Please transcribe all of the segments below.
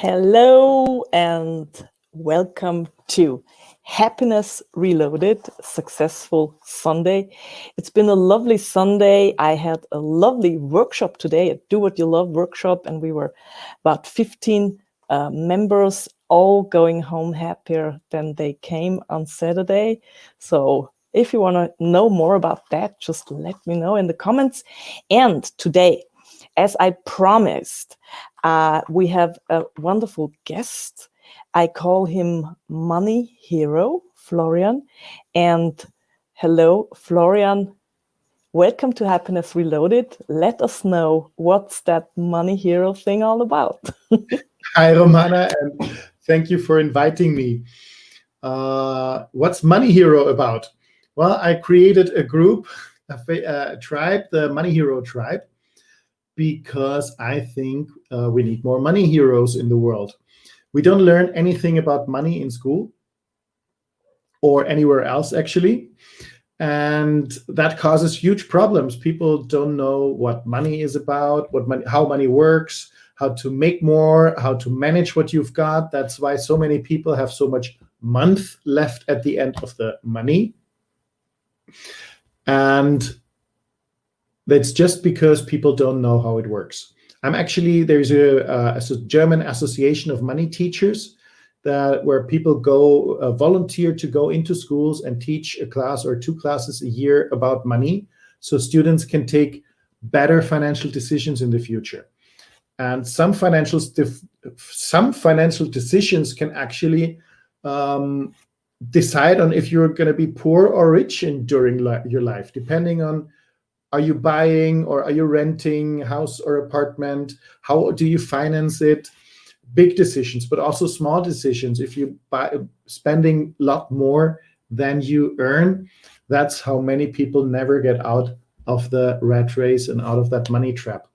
Hello and welcome to Happiness Reloaded, Successful Sunday. It's been a lovely Sunday. I had a lovely workshop today, a Do What You Love workshop, and we were about 15 members, all going home happier than they came on Saturday. So if you want to know more about that, just let me know in the comments. And today, as I promised, we have a wonderful guest. I call him Money Hero, Florian. And hello, Florian. Welcome to Happiness Reloaded. Let us know what's that Money Hero thing all about. Hi, Romana, and thank you for inviting me. What's Money Hero about? Well, I created a group, a tribe, the Money Hero tribe, because I think we need more money heroes in the world. We don't learn anything about money in school or anywhere else, actually. And that causes huge problems. People don't know what money is about, how money works, how to make more, how to manage what you've got. That's why so many people have so much month left at the end of the money. And that's just because people don't know how it works. There's a German association of money teachers where people go volunteer to go into schools and teach a class or 2 classes a year about money, so students can take better financial decisions in the future. And some financial decisions can actually decide on if you're going to be poor or rich during your life, depending on, are you buying or are you renting house or apartment? How do you finance it? Big decisions, but also small decisions. If you spending a lot more than you earn, that's how many people never get out of the rat race and out of that money trap.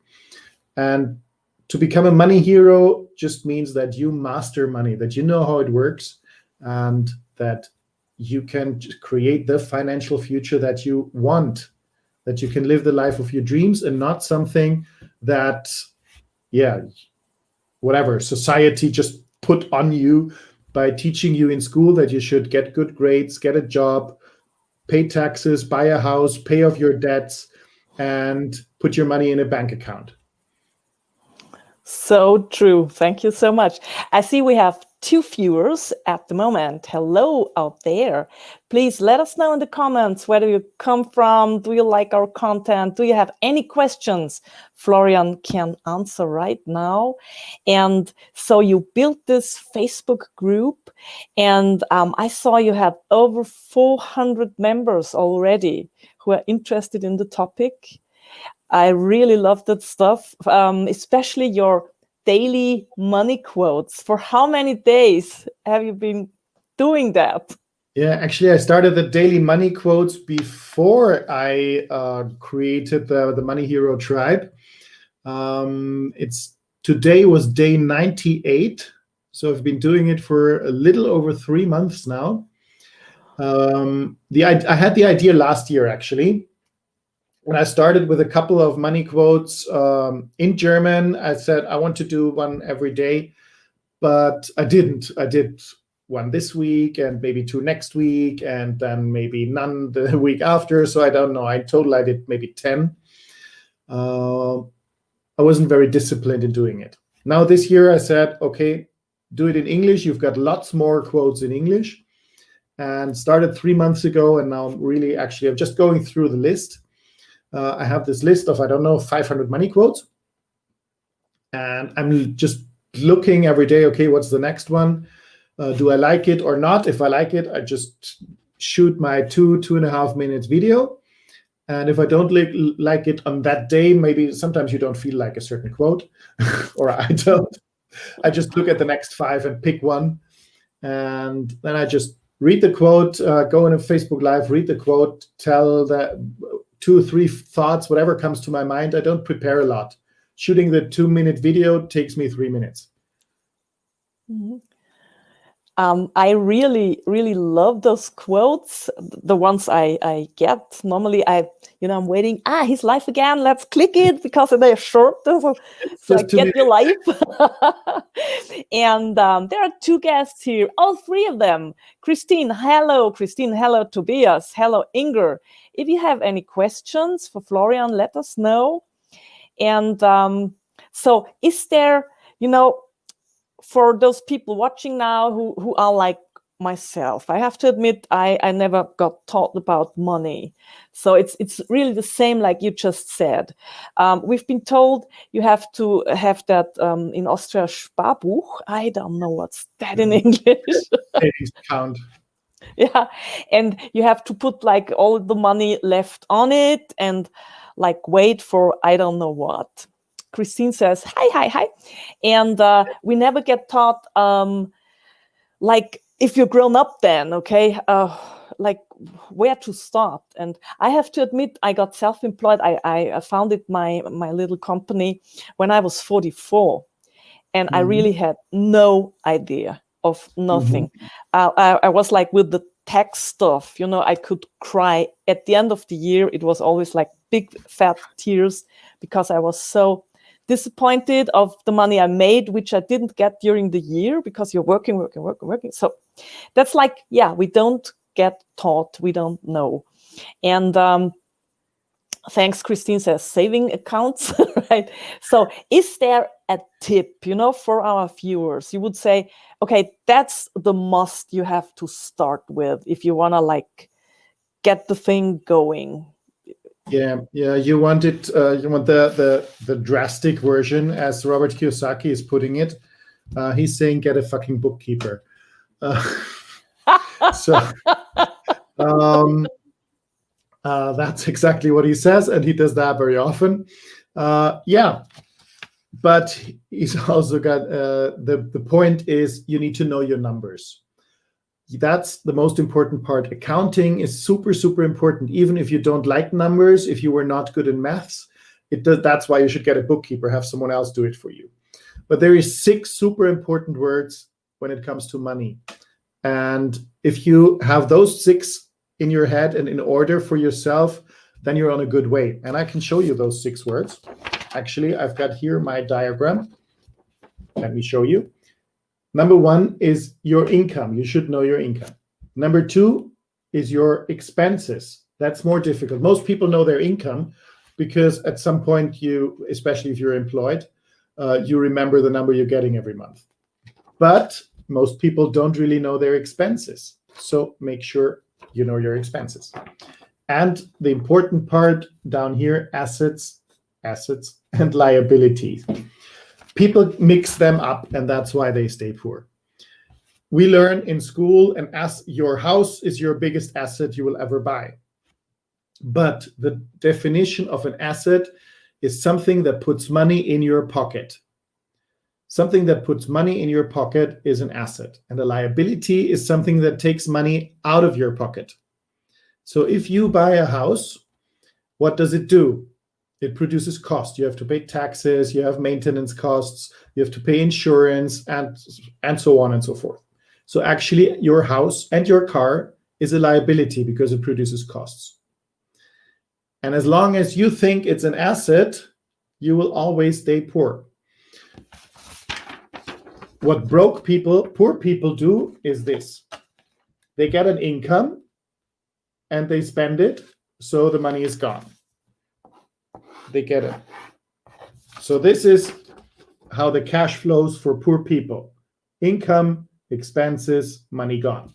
And to become a money hero just means that you master money, that you know how it works, and that you can create the financial future that you want, that you can live the life of your dreams and not something that, whatever, society just put on you by teaching you in school that you should get good grades, get a job, pay taxes, buy a house, pay off your debts, and put your money in a bank account. So true. Thank you so much. I see we have 2 viewers at the moment. Hello out there. Please let us know in the comments where do you come from. Do you like our content? Do you have any questions Florian can answer right now? And so you built this Facebook group, and I saw you have over 400 members already who are interested in the topic. I really love that stuff, especially your daily money quotes. For how many days have you been doing that? Yeah, actually, I started the daily money quotes before I created the Money Hero tribe. Today was day 98, so I've been doing it for a little over 3 months now. I had the idea last year, actually. When I started with a couple of money quotes in German, I said I want to do one every day, but I didn't. I did one this week and maybe 2 next week, and then maybe none the week after. So I don't know. I did maybe 10. I wasn't very disciplined in doing it. Now this year I said, okay, do it in English. You've got lots more quotes in English, and started 3 months ago. And now I'm just going through the list. I have this list of, 500 money quotes. And I'm just looking every day, okay, what's the next one? Do I like it or not? If I like it, I just shoot my 2.5 minutes video. And if I don't like it on that day, maybe sometimes you don't feel like a certain quote, or I don't. I just look at the next 5 and pick one. And then I just read the quote, go in a Facebook Live, read the quote, tell the 2 or 3 thoughts, whatever comes to my mind. I don't prepare a lot. Shooting the 2-minute video takes me 3 minutes. Mm-hmm. I really, really love those quotes. The ones I get normally, I'm waiting. His life again. Let's click it because they're short. So I Just 2 minutes. get your life. And there are two guests here. All three of them. Christine, hello. Christine, hello. Tobias, hello. Inger. If you have any questions for Florian, let us know. And so, is there, for those people watching now who are like myself, I have to admit I never got taught about money. So it's really the same like you just said. We've been told you have to have that in Austria Sparbuch. I don't know what's that in English. Savings account. Yeah, and you have to put like all the money left on it and like wait for I don't know what. Christine says, hi. And we never get taught, like, if you're grown up then, okay, like where to start. And I have to admit, I got self-employed. I founded my little company when I was 44. And I really had no idea of nothing. I was like with the tax stuff, I could cry. At the end of the year, it was always like big fat tears because I was so disappointed of the money I made, which I didn't get during the year because you're working. So that's like, we don't get taught, we don't know. And thanks, Christine says saving accounts, right? So is there a tip, for our viewers? You would say, okay, that's the must you have to start with if you want to like get the thing going. Yeah. You want it. You want the drastic version, as Robert Kiyosaki is putting it. He's saying, get a fucking bookkeeper. That's exactly what he says, and he does that very often. But he's also got the point is you need to know your numbers. That's the most important part. Accounting is super, super important. Even if you don't like numbers, if you were not good in maths, that's why you should get a bookkeeper, have someone else do it for you. But there is 6 super important words when it comes to money. And if you have those 6 in your head and in order for yourself, then you're on a good way. And I can show you those 6 words. Actually, I've got here my diagram. Let me show you. Number 1 is your income. You should know your income. Number 2 is your expenses. That's more difficult. Most people know their income because at some point you, especially if you're employed, you remember the number you're getting every month. But most people don't really know their expenses. So make sure you know your expenses. And the important part down here, assets and liabilities. People mix them up, and that's why they stay poor. We learn in school, and as your house is your biggest asset you will ever buy. But the definition of an asset is something that puts money in your pocket. Something that puts money in your pocket is an asset. And a liability is something that takes money out of your pocket. So if you buy a house, what does it do? It produces cost. You have to pay taxes, you have maintenance costs, you have to pay insurance, and so on and so forth. So actually, your house and your car is a liability because it produces costs. And as long as you think it's an asset, you will always stay poor. What poor people do is this. They get an income and they spend it, so the money is gone. They get it. So this is how the cash flows for poor people. Income, expenses, money gone.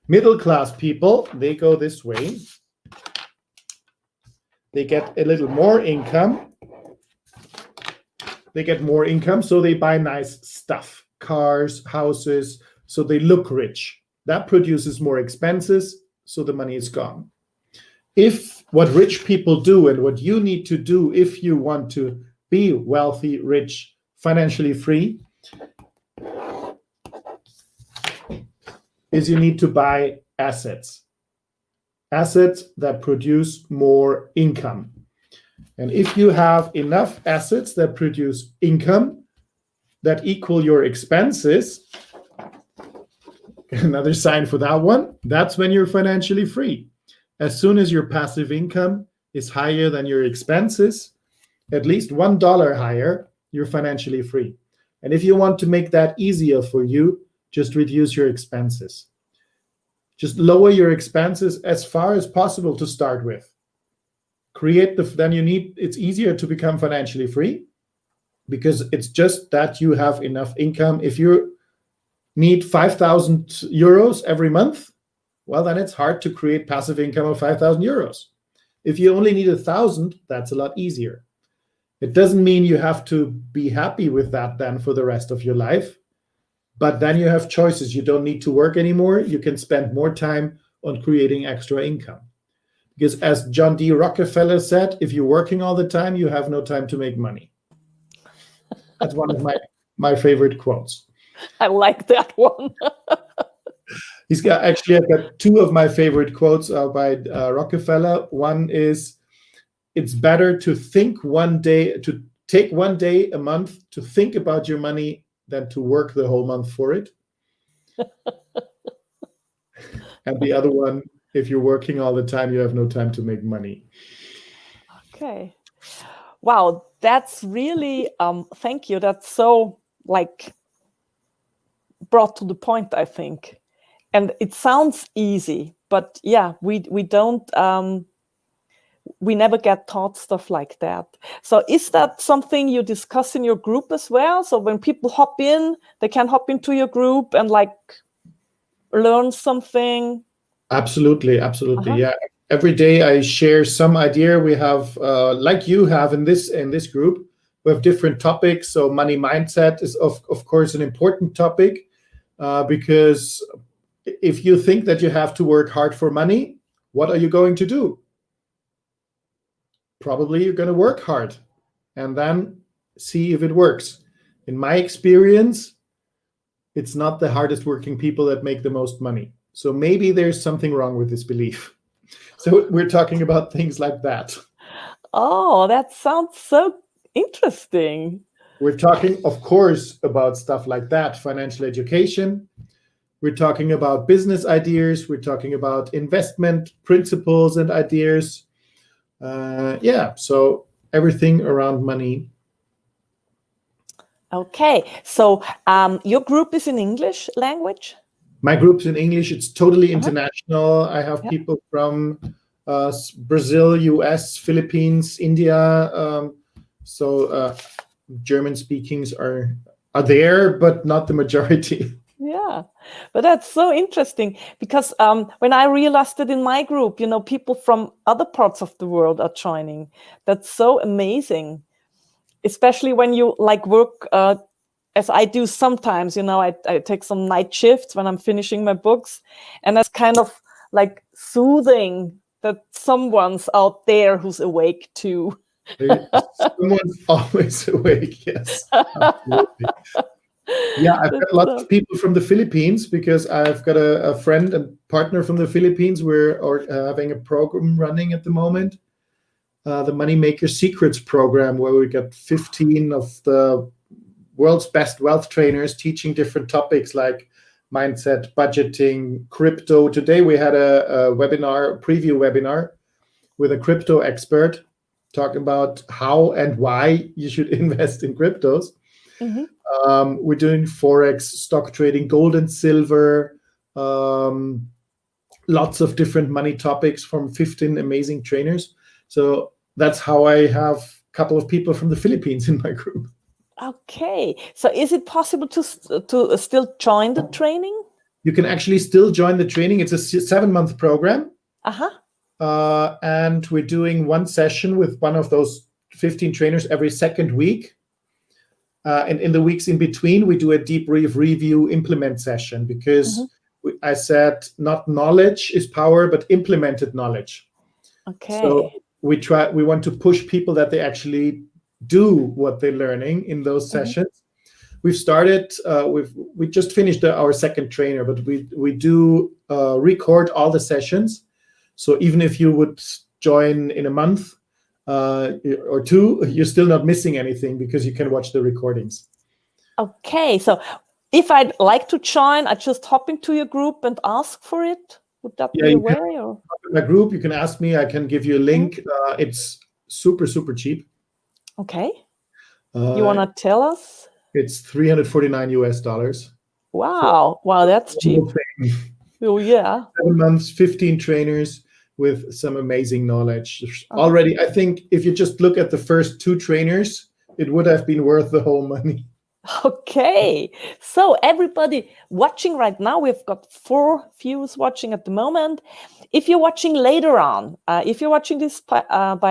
Middle class people, they go this way. They get a little more income. They get more income, so they buy nice stuff, cars, houses, so they look rich. That produces more expenses, so the money is gone. If what rich people do and what you need to do if you want to be wealthy, rich, financially free, is you need to buy assets. Assets that produce more income. And if you have enough assets that produce income that equal your expenses, Another sign for that one, that's when you're financially free. As soon as your passive income is higher than your expenses, at least $1 higher, you're financially free. And if you want to make that easier for you, just reduce your expenses. Just lower your expenses as far as possible to start with. It's easier to become financially free because it's just that you have enough income. If you need 5,000 euros every month, well, then it's hard to create passive income of 5,000 euros. If you only need 1,000, that's a lot easier. It doesn't mean you have to be happy with that then for the rest of your life, but then you have choices. You don't need to work anymore. You can spend more time on creating extra income. Because as John D. Rockefeller said, if you're working all the time, you have no time to make money. That's one of my favorite quotes. I like that one. I've got two of my favorite quotes by Rockefeller. One is, it's better to take 1 day a month to think about your money than to work the whole month for it. And the other one, if you're working all the time, you have no time to make money. Okay. Wow, that's really, thank you. That's so brought to the point, I think. And it sounds easy, but yeah, we don't, we never get taught stuff like that. So is that something you discuss in your group as well? So when people hop in, they can hop into your group and learn something? Absolutely. Yeah. Every day I share some idea. We have, like you have in this group, we have different topics. So money mindset is of course an important topic, because if you think that you have to work hard for money, what are you going to do? Probably you're going to work hard and then see if it works. In my experience, it's not the hardest working people that make the most money. So maybe there's something wrong with this belief. So we're talking about things like that. Oh, that sounds so interesting. We're talking, of course, about stuff like that, financial education. We're talking about business ideas. We're talking about investment principles and ideas. So everything around money. Okay, so your group is in English language? My group's in English. It's totally international. I have people from Brazil, US, Philippines, India. German speakings are there, but not the majority. Yeah, but that's so interesting because when I realized it in my group, people from other parts of the world are joining. That's so amazing, especially when you work as I do sometimes. I take some night shifts when I'm finishing my books, and that's kind of soothing that someone's out there who's awake too. Someone's always awake. Yes, absolutely. Yeah, I've got lots of people from the Philippines because I've got a friend and partner from the Philippines. We're having a program running at the moment, the Moneymaker Secrets program, where we got 15 of the world's best wealth trainers teaching different topics like mindset, budgeting, crypto. Today we had a preview webinar with a crypto expert talking about how and why you should invest in cryptos. Mm-hmm. We're doing Forex, stock trading, gold and silver, lots of different money topics from 15 amazing trainers. So that's how I have a couple of people from the Philippines in my group. Okay. So is it possible to still join the training? You can actually still join the training. It's a 7-month program. And we're doing one session with one of those 15 trainers every second week. And in the weeks in between, we do a deep review implement session because I said not knowledge is power, but implemented knowledge. Okay. So we want to push people that they actually do what they're learning in those sessions. We've started, we just finished our second trainer, but we do record all the sessions. So even if you would join in a month or two, you're still not missing anything because you can watch the recordings. Okay, so if I'd like to join, I just hop into your group and ask for it. Would that Yeah, be a you can way? Or? in my group, you can ask me. I can give you a link. It's super, super cheap. Okay. You want to tell us? It's $349. Wow. Wow, that's cheap. Oh, yeah. 7 months, 15 trainers with some amazing knowledge. Oh. Already, I think if you just look at the first 2 trainers, it would have been worth the whole money. Okay, so everybody watching right now, we've got 4 viewers watching at the moment. If you're watching later on, if you're watching this by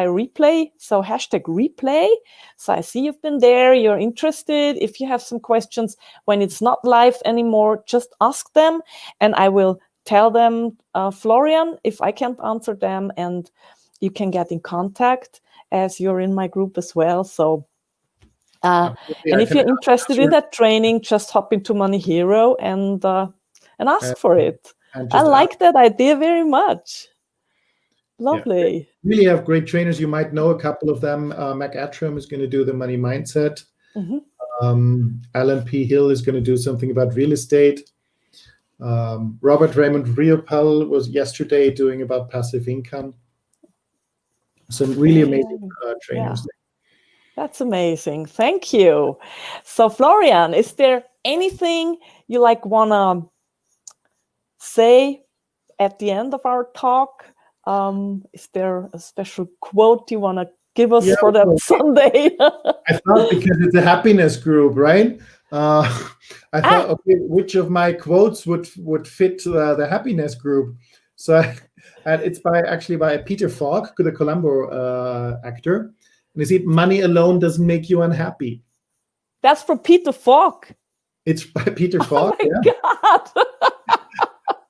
replay, so #replay. So I see you've been there, you're interested. If you have some questions when it's not live anymore, just ask them and I will tell them, Florian, if I can't answer them, and you can get in contact as you're in my group as well. So and if you're interested in that training, just hop into Money Hero and ask for it. I like that idea very much. Lovely. Yeah. Really have great trainers. You might know a couple of them. Mac Attram is going to do the money mindset. Alan P. Hill is going to do something about real estate. Robert Raymond Riopel was yesterday doing about passive income. Some really amazing trainers. Yeah. That's amazing. Thank you. So, Florian, is there anything you want to say at the end of our talk? Is there a special quote you want to give us for that Sunday? I thought, because it's a happiness group, right? I thought, okay, which of my quotes would fit the happiness group? So, and it's actually by Peter Falk, the Columbo actor. And you see, money alone doesn't make you unhappy. That's from Peter Falk. It's by Peter Falk. Oh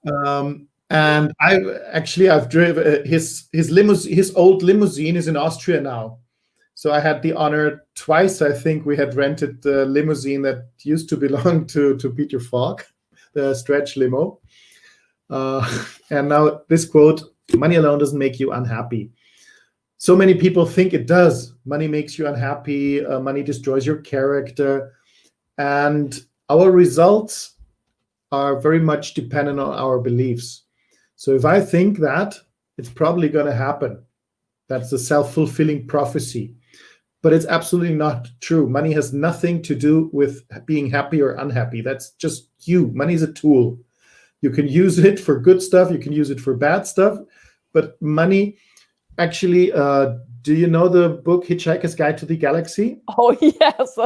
my God. And I've driven his old limousine is in Austria now. So I had the honor twice. I think we had rented the limousine that used to belong to Peter Falk, the stretch limo. And now this quote: "Money alone doesn't make you unhappy." So many people think it does. Money makes you unhappy. Money destroys your character. And our results are very much dependent on our beliefs. So if I think that, it's probably going to happen. That's a self-fulfilling prophecy. But it's absolutely not true. Money has nothing to do with being happy or unhappy. That's just you. Money is a tool. You can use it for good stuff. You can use it for bad stuff. But money... Actually, do you know the book Hitchhiker's Guide to the Galaxy? Oh, yes.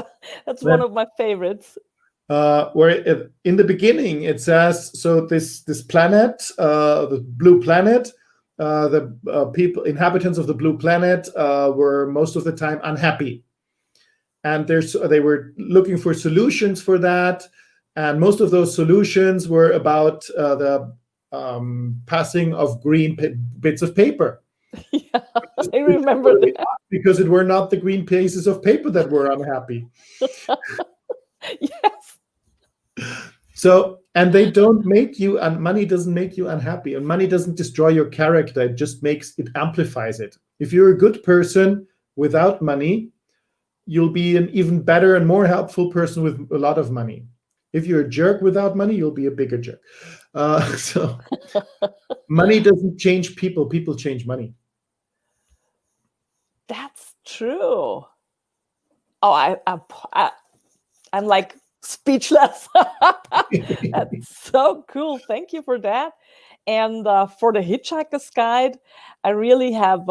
That's one of my favorites. Where in the beginning it says, so this planet, the blue planet, the inhabitants of the blue planet were most of the time unhappy. And they were looking for solutions for that. And most of those solutions were about the passing of green bits of paper. Yeah, I remember that. Because it were not the green pieces of paper that were unhappy. Yes. So, and they don't make you, and money doesn't make you unhappy, and money doesn't destroy your character. It just amplifies it. If you're a good person without money, you'll be an even better and more helpful person with a lot of money. If you're a jerk without money, you'll be a bigger jerk. So money doesn't change people. People change money. That's true. Oh, I'm like speechless. That's so cool. Thank you for that. And for the Hitchhiker's Guide, I really have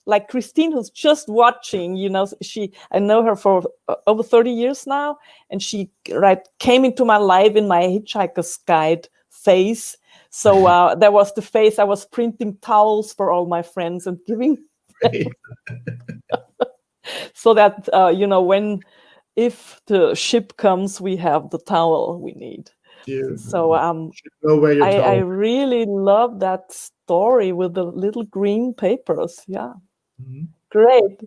like Christine, who's just watching. I know her for over 30 years now, and she came into my life in my Hitchhiker's Guide phase. So there was the phase I was printing towels for all my friends and giving them. So that if the ship comes, we have the towel we need. So I really love that story with the little green papers. Yeah. Mm-hmm. Great.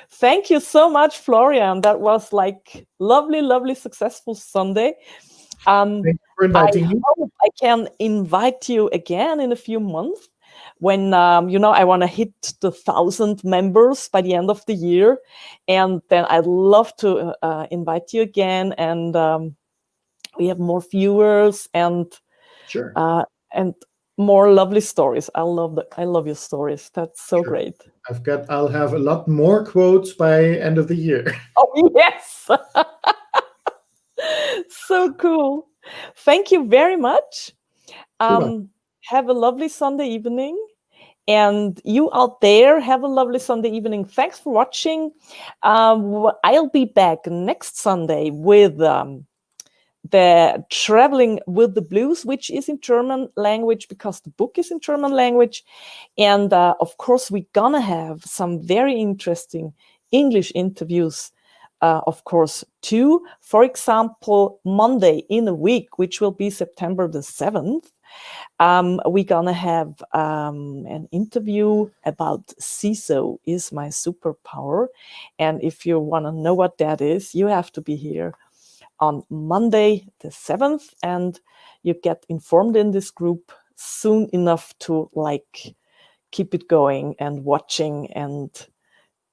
Thank you so much, Florian. That was like lovely, successful Sunday. Thank you for inviting me. I hope I can invite you again in a few months when, I want to hit the 1,000 members by the end of the year. And then I'd love to invite you again and we have more viewers Sure. and more lovely stories. I love your stories. That's so Sure. great. I'll have a lot more quotes by end of the year. Oh yes. So cool. Thank you very much. You're welcome. Have a lovely Sunday evening. And you out there, have a lovely Sunday evening. Thanks for watching. I'll be back next Sunday with the Traveling with the Blues, which is in German language because the book is in German language. And of course, we're gonna have some very interesting English interviews, of course, too. For example, Monday in a week, which will be September the 7th, we're gonna have an interview about CISO is my superpower. And if you want to know what that is, you have to be here on Monday the 7th, and you get informed in this group soon enough to like keep it going and watching and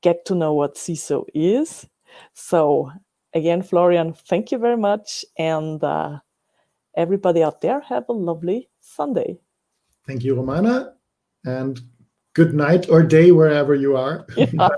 get to know what CISO is. So again, Florian, thank you very much. And everybody out there, have a lovely Sunday. Thank you, Romana, and good night or day wherever you are. Yeah.